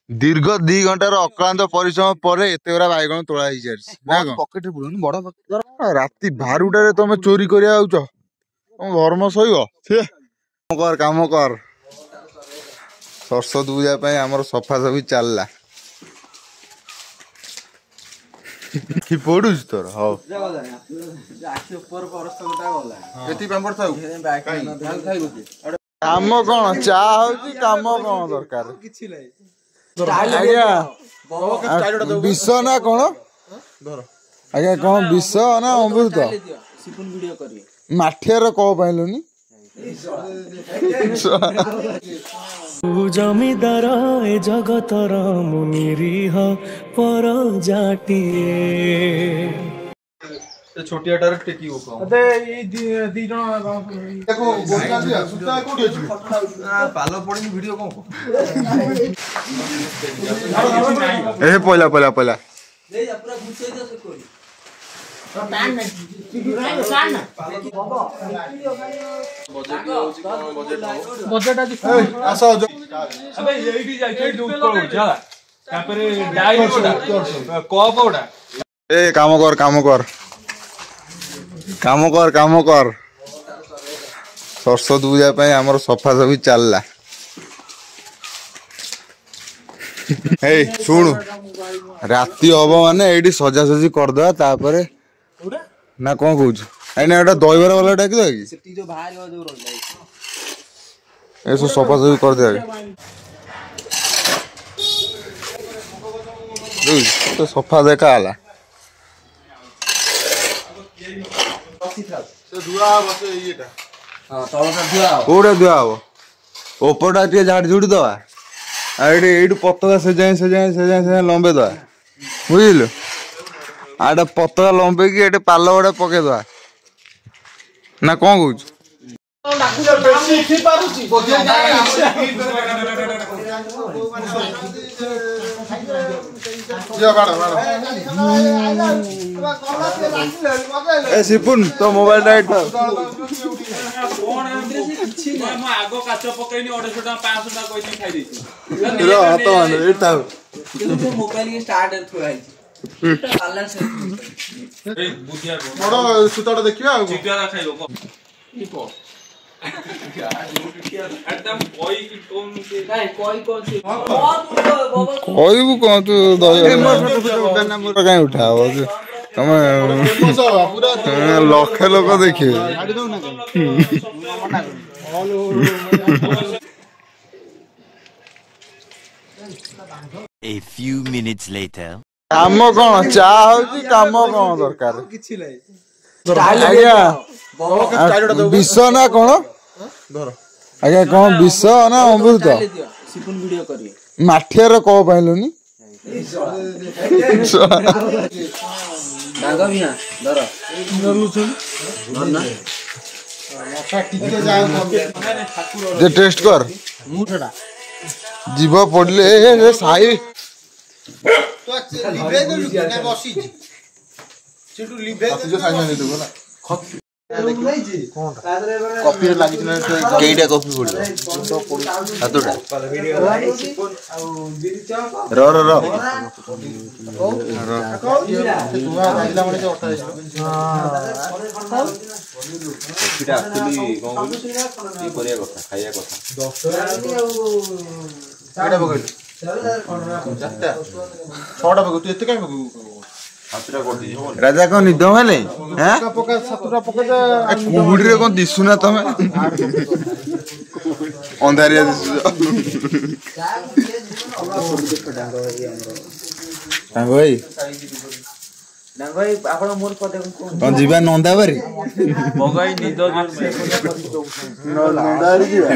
दीर्घ 2 घंटार अक्लांत परिश्रम पर एत गुरा बैगण तोड़ा पकेट बड़ राति 12टारे तुम चोरी कर धर्म सह काम कर सरस्वती पूजा आमर सफा सफी चलला कि पड़ू तोर हाँ काम कौन चा हो काम कौन दरकार विष ना कौन आज्ञा कौन विष ना अमृत माठियार कौ पाइलुनी जमीदार ए जगतर मुनिरीह पर जाटिए छोटियाटार टेकी वो कम अते ई दी जण देखो गोटा दिया सुता कोठी अछि पालो पड़िन वीडियो को ए पहिला पहिला पहिला ले जा पूरा घुसे दे से कोई बजेट आसो अबे एइडी जाई के लूट को जा तापरे डाई कोडा कप ओडा ए काम कर काम कर काम कर काम कर सरस्वती पूजा आमर सफा सफी चलला ए शुणु राति हम माने ये सजासजी करदे तापर ना कौन कौच ना गोटे दहीबर वाला डाक सब सफा सफी कर तो सफा देखा है कौटे धुआ हम उपरटा टे झाड़ झुड़ी दवा ये पतका से जाए लंबे दवा बुझल आटे पतका लंबे कि पाल गोटे पकईदवा ना कौन कौच सिपुन तो मोबाइल राइट आगो काच पकईनी 250 टका 500 टका कोई खाई देछि मोबाइल के स्टार्ट थोड़ा बड़ सुताटा देखिबा चिटिया खाइलो को एकदम कोई की कौन के नहीं कोई कौन सी कहबू कौन तू कहीं उठाव तुम लक्षे लोक देखिए A few minutes later. काम कौन चा हो काम कौन दरकार विष ना कौन आज्ञा कौन विष ना अमृत सिपुन वीडियो करिए माठियार कौ पाइलुनी डांगा भी ना धर जे टेस्ट कर मुठड़ा जीव पड़ले साई तो लिभे दे ना बसी जी सेटू लिभे जो साइन नहीं देबो ना कॉपी लागि ना केइटा कॉपी पड़लो सातोटा र र र तुआ लागिला माने 28 कॉपीटा एक्चुअली कोन ये करिया କଥା खाइया କଥା 10 केटा बगैल चारटा छटा बगै तू एते काई बगै सातटा कर दी राजा को निद माने हैं पका सातटा पका कुहुडी रे कोन दिसुना तमे अंधारिया दिसु डांग भाई डांगा भाई आपण मोर पदे कोन जीवा नंदा बारी बगाई निद नंदारी जीवा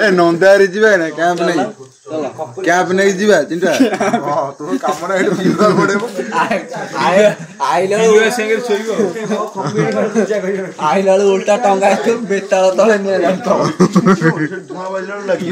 ए नंदारी जीवा ना कैंप नहीं जीवा चिंता हां तू काम ना हेड पीवा पड़ेबो आइला यूएस संगे छोइबो आइला उल्टा टंगा के बेताल तले ने जातो धुआ बजल लगी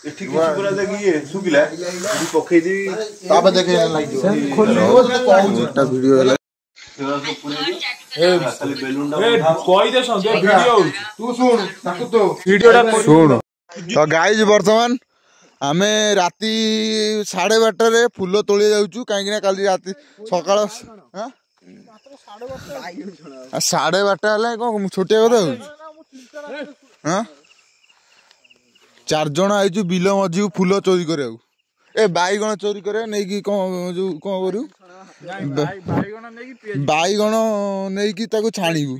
एठी किछ पूरा लगी सुगिला दी पखै दी ताबे देखे लागि खोलियो कोटा वीडियो होला खाली बेलुन कोई दे संगे वीडियो तू सुन ताकू तो वीडियोटा सुन तो गाइज वर्तमान आमे राति 12:30 फुल तोड़े जाऊँ कहीं काली राति सकाल 12:30 कौन छोटिया कथा हाँ 4 जन आईचु बिल मझी फुल चोरी कर ए बैगण चोरी कर नहीं कौन जो कौन करू बैगण नहीं छाणीबू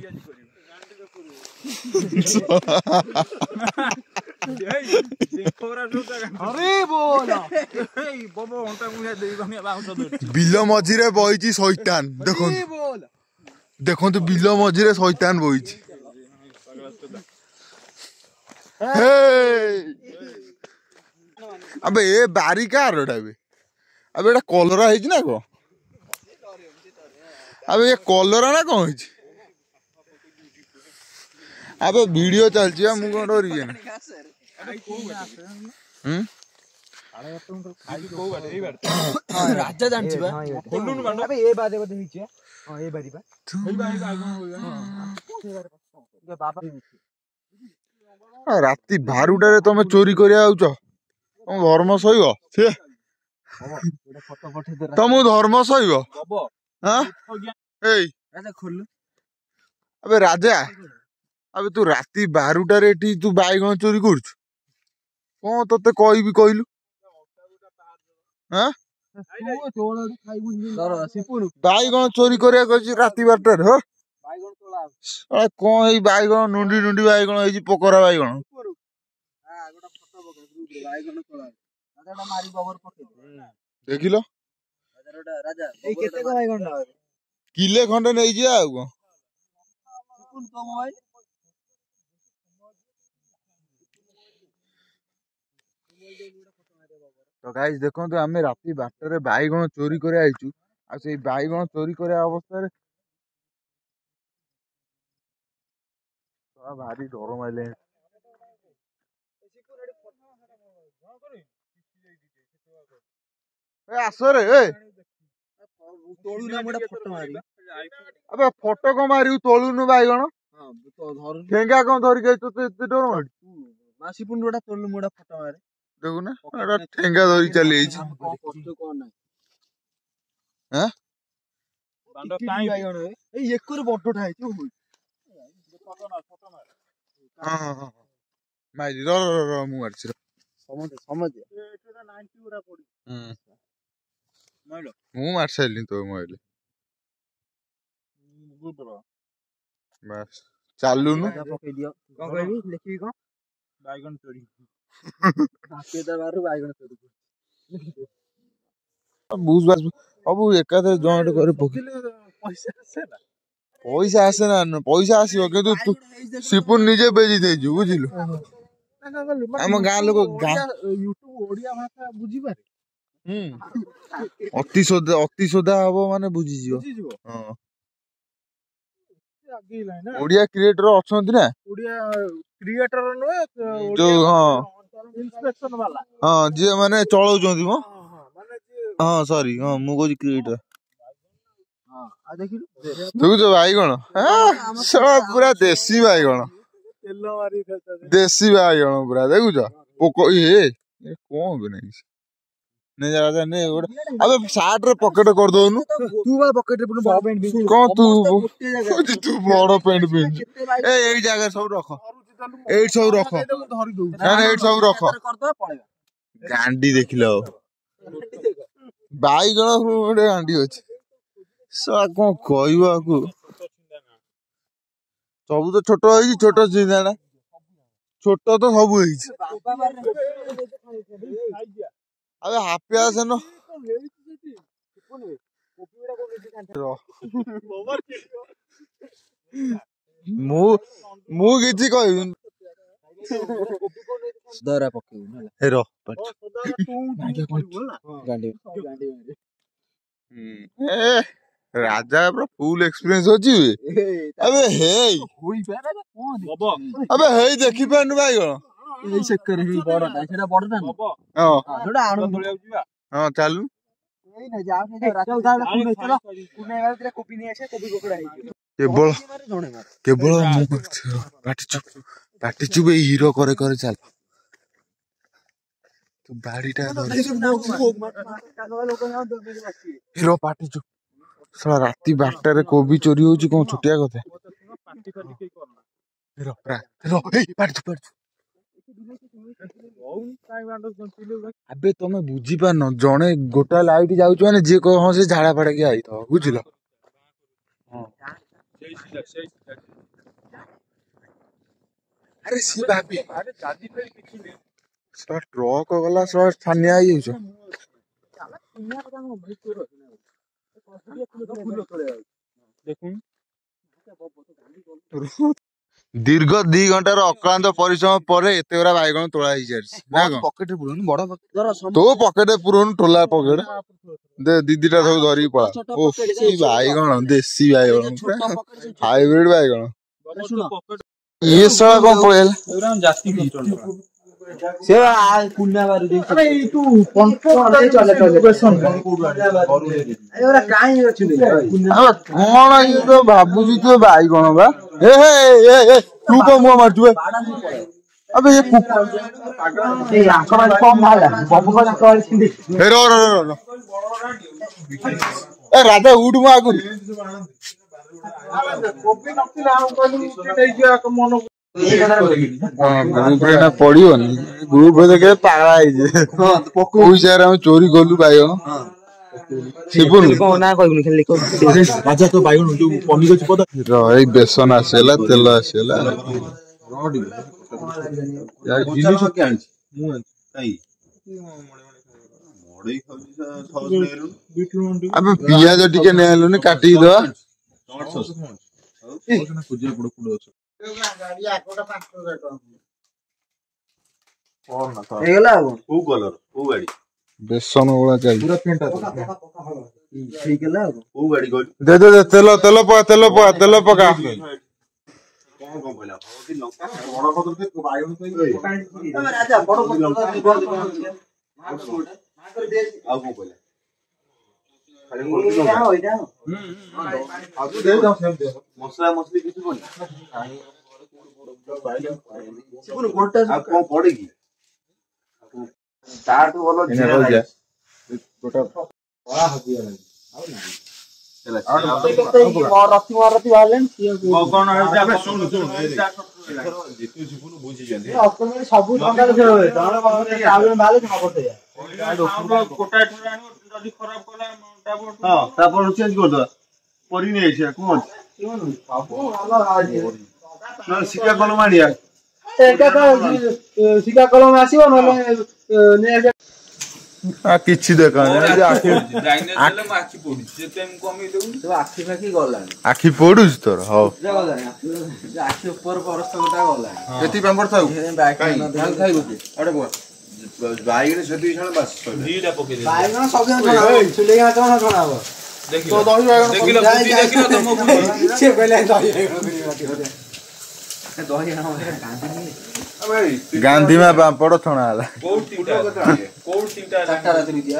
बिल मझीरे बही शैतान देखो बिल मझीरे शैतान बही अबे ए बारी कार अबे एटा कलरा है ना कौन अबे ये कलरा ना कौन है अबे वीडियो चलची मु कौन डरी ना राजा जानछि बा अबे ए बादे बोधे हिचे हां ए बारी बा राति 12टारे तमे चोरी करिया आउछ तुम धर्म सहिब तुम धर्म सहिब हां ए राजा खोलु अबे राजा अबे तू राति 12टारे एठी तू बैगण चोरी करछु कौन तोते कहबी कहलु हां बैगण चोरी करिया कहछि राति 12टारे हो कौन है बैगण नुंडी नुंडी बैगण है पोकरा बैगण देखिल किले खंडे नहीं जा तो गाइस देखो आम राति 12टारे बैगण चोरी कर आईचु आ से बैगण चोरी कर अवस्था भारी डर माइले आसरे अबे फोटो कौन मारू तोलुनु बैगण ठेंगा कौन धरिक डर मार मासीपुंडा तोलु मोड़ा फोटो मारे देखो ना ठेंगा धरी चली हैं मारी मु मारछि मु मार साइली तो मोबाइल बस चालुनु बैगन चोरी बुझ बास अब एकाधर जॉइंट करे पैसा आसे ना पैसा आसीबो किंतु तू सिपुन निजे बेजी देजु बुझिलु हम गां लोग गां यूट्यूब ओडिया भाषा बुझी पारे अति सोदा हबो माने बुझी जिवो हां ओडिया क्रिएटर अछंती ना ओडिया क्रिएटर नो जो हां इंस्पेक्शन वाला हां जे माने चलाउचंती मो हां सॉरी हां मु को क्रिएटर हां आ देखिलु देखु जो बैगण हां साला पूरा देसी बैगण तेल मारी खेलता देसी बैगण पूरा देखु जो पोको ये कोन बे नहीं नहीं राजा नहीं अबे शर्ट रे पॉकेट कर दोनु तू बा पॉकेट रे बड़ पेंट भी कौन तू बड़ पेंट पिन ए एई जगह सब रख एई सब रख ना एई सब रख गांडी देखिलो बैगण गोटे गांडी अछि साला कोन कहइबा को सब तो छोट होई छोट चिंदाना छोट तो सब होई अबे हापी आसे न मु किछि कहबी दरा पकेउ ना हे रो ए राजा पूरा फुल एक्सपीरियंस होची अबे हे अबे हे देखि पानु भाई गण ए सेकर ही बड़टा सेटा बड़टा न हां जोडा आनु हां चालू एई ना जाओ ने राजा उधार पुने चलो पुने वाला तेरा कॉपी नहीं आछे कॉपी कोकड़ा है केवल पाटी चुप ए हीरो करे करे चल ତୁ ବାଡିଟା ହିରୋ ପାଟି ଚୁପ। ଶଳା ରାତି 12ଟାରେ କୋବି ଚୋରି ହଉଛି କଣ ଛୋଟିଆ କଥା। ହିରୋ ପାଟି ଚୁପ। ଆବେ ତମେ ବୁଝିପାରୁନ ଜଣେ ଗୋଟା ଲାଇଟ୍ ଯାଉଛି ମାନେ ଯିଏ କହ ହଁ ସେ ଝାଡା ଫାଡା କିଏ ଆଇଥିବ ବୁଝିଲ। ଆରେ ସିଏ ଭାବି ଟ୍ରକ ଗଲା ଛାନିଆ ହେଇଯାଉଛ। ଦୀର୍ଘ 2 ଘଣ୍ଟାର ଅକ୍ଳାନ୍ତ ପରିଶ୍ରମ ପରେ ଏତେ ଗୁରା ବାଇଗଣ ତୋଳା ହେଇସାରିଛି ନା କଣ? ପକେଟରେ ପୁରଉନି ବଡ ତୋ ପକେଟରେ ପୁରଉନି ଟୋଲା ପକେଟ ଦେ ଦିଦିଟା ସବୁ ଧରିକି ପଳା। ଓ ବାଇଗଣ ଦେଶୀ ବାଇଗଣ ହାଇବ୍ରିଡ ବାଇଗଣ। ଇଏ ଶଳା କଣ ପଳେଇଲା? ସେ କୁନା ବାରୁ ଦେଇ କଣ ଇଏ ତ ଭାବୁଛି ତୁ ବାଇଗଣ ବା ତୁ କଣ ମୁହଁ ମାରୁଛୁ ଆବେ ରାଜା ଉଠୁ ମୁଁ ଆଗରୁ ପଡିବନି ଗ୍ରୁପ ଦେଖେ ପାଗଳା ହେଇଛି ପଇସାରେ ଆମେ ଚୋରି କଲୁ ବାଇଗଣ। ଏଇ ବେସନ ଆସିଗଲା ତେଲ ଆସିଗଲା। ଆମେ ପିଆଜ ଟିକେ ନେଲୁନି କାଟିକି ଦବା। ହେଇଗଲା ଆଉ କୋଉ କଲର କୋଉ ଗାଡି ବେସନ ଗୁଳା ଚାଲିଛି। ଠିକ ହେଲା ଆଉ କୋଉ ଗାଡି କହିଲୁ? ଦେ ତେଲ ପକା। ରାଜା ବଡ ମସଲା ମସଲି କିଛି କଣ ପଡେ କି ତାଠୁ ଭଲ ସବୁ ତାପରେ ଚେଞ୍ଜ କରିଦବା ପରି ନେଇ ଆସିବା କଣ ଅଛି ଶିକା କଲମ ଆଣିବା ଶିକା କଲମ ଆସିବ ନହେଲେ କିଛି ଦେଖାନି ଆଖି ପୋଡୁଛି ତୋର ହଉ ଆଖି ଉପର ପରସ୍ତ ଗୋଟା ଗଲାଣି ସେତିକି ପାମ୍ପଡ଼ ଥାଉ ବାଇଗଣ ସବୁ ଗାନ୍ଧୀ ମା ପାମ୍ପଡ଼ ଛଣା ହେଲା। ଚାରିଟା ରାତିରେ